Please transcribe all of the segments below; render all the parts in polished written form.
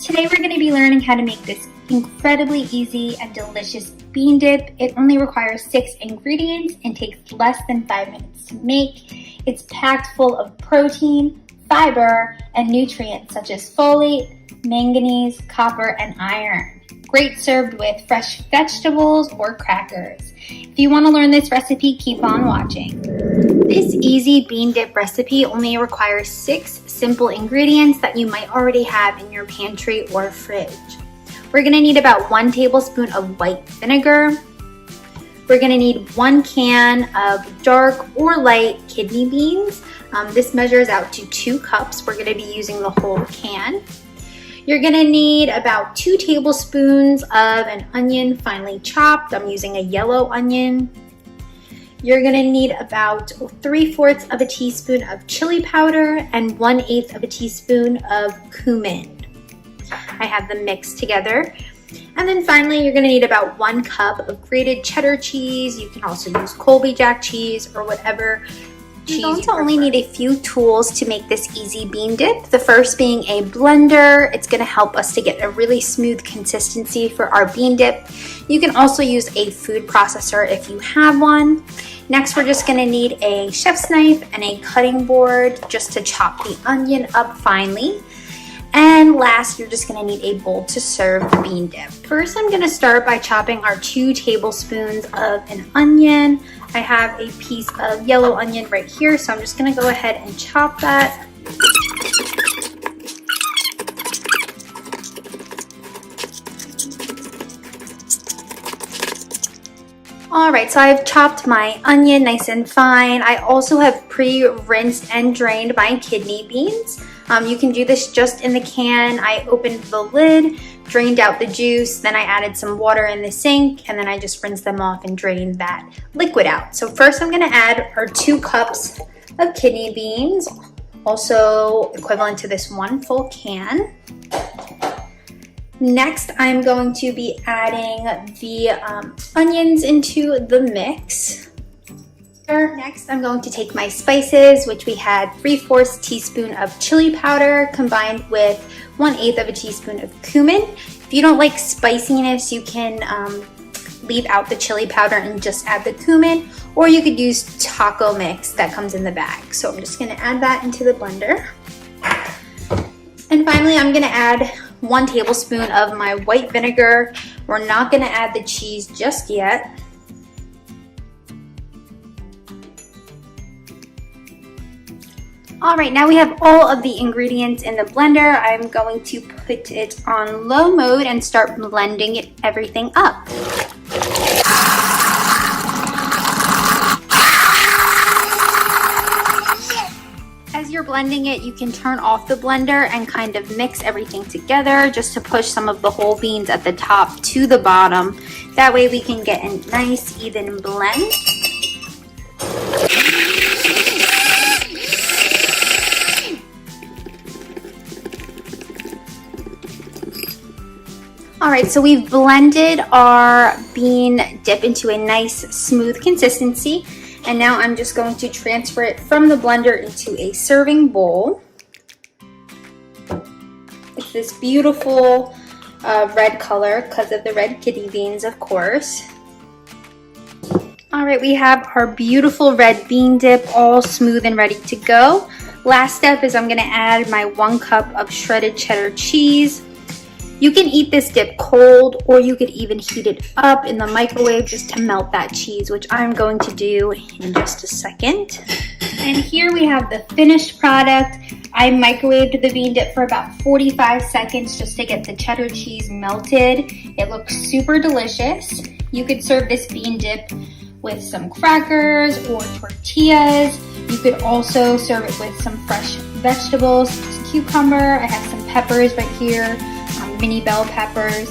Today we're going to be learning how to make this incredibly easy and delicious bean dip. It only requires 6 ingredients and takes less than 5 minutes to make. It's packed full of protein, fiber, and nutrients such as folate, manganese, copper, and iron. Great served with fresh vegetables or crackers. If you want to learn this recipe, keep on watching. This easy bean dip recipe only requires 6 simple ingredients that you might already have in your pantry or fridge. We're going to need about 1 tablespoon of white vinegar. We're going to need 1 can of dark or light kidney beans. This measures out to 2 cups. We're going to be using the whole can. You're going to need about 2 tablespoons of an onion finely chopped. I'm using a yellow onion. You're going to need about 3/4 of a teaspoon of chili powder and 1/8 of a teaspoon of cumin. I have them mixed together. And then finally, you're going to need about 1 cup of grated cheddar cheese. You can also use Colby Jack cheese or whatever cheese you prefer. You're going to only need a few tools to make this easy bean dip. The first being a blender. It's going to help us to get a really smooth consistency for our bean dip. You can also use a food processor if you have one. Next, we're just going to need a chef's knife and a cutting board just to chop the onion up finely. And last, you're just going to need a bowl to serve the bean dip. First, I'm going to start by chopping our 2 tablespoons of an onion. I have a piece of yellow onion right here, so I'm just going to go ahead and chop that. Alright, so I've chopped my onion nice and fine. I also have pre-rinsed and drained my kidney beans. You can do this just in the can. I opened the lid, drained out the juice, then I added some water in the sink, and then I just rinsed them off and drained that liquid out. So first I'm going to add our 2 cups of kidney beans, also equivalent to this 1 full can. Next, I'm going to be adding the onions into the mix. Next, I'm going to take my spices, which we had 3/4 teaspoon of chili powder combined with 1/8 of a teaspoon of cumin. If you don't like spiciness, you can leave out the chili powder and just add the cumin, or you could use taco mix that comes in the bag. So I'm just going to add that into the blender. And finally, I'm going to add 1 tablespoon of my white vinegar. We're not going to add the cheese just yet. Alright, now we have all of the ingredients in the blender. I'm going to put it on low mode and start blending everything up. As you're blending it, you can turn off the blender and kind of mix everything together just to push some of the whole beans at the top to the bottom. That way we can get a nice even blend. Alright, so we've blended our bean dip into a nice smooth consistency, and now I'm just going to transfer it from the blender into a serving bowl. It's this beautiful red color because of the red kidney beans, of course. Alright, we have our beautiful red bean dip all smooth and ready to go. Last step is I'm going to add my 1 cup of shredded cheddar cheese. You can eat this dip cold, or you could even heat it up in the microwave just to melt that cheese, which I'm going to do in just a second. And here we have the finished product. I microwaved the bean dip for about 45 seconds just to get the cheddar cheese melted. It looks super delicious. You could serve this bean dip with some crackers or tortillas. You could also serve it with some fresh vegetables, cucumber. I have some peppers right here. Mini bell peppers.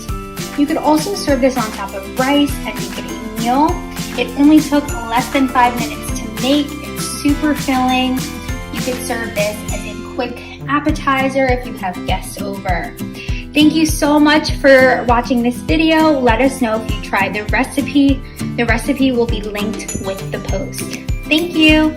You could also serve this on top of rice and make it a meal. It only took less than 5 minutes to make. It's super filling. You could serve this as a quick appetizer if you have guests over. Thank you so much for watching this video. Let us know if you tried the recipe. The recipe will be linked with the post. Thank you.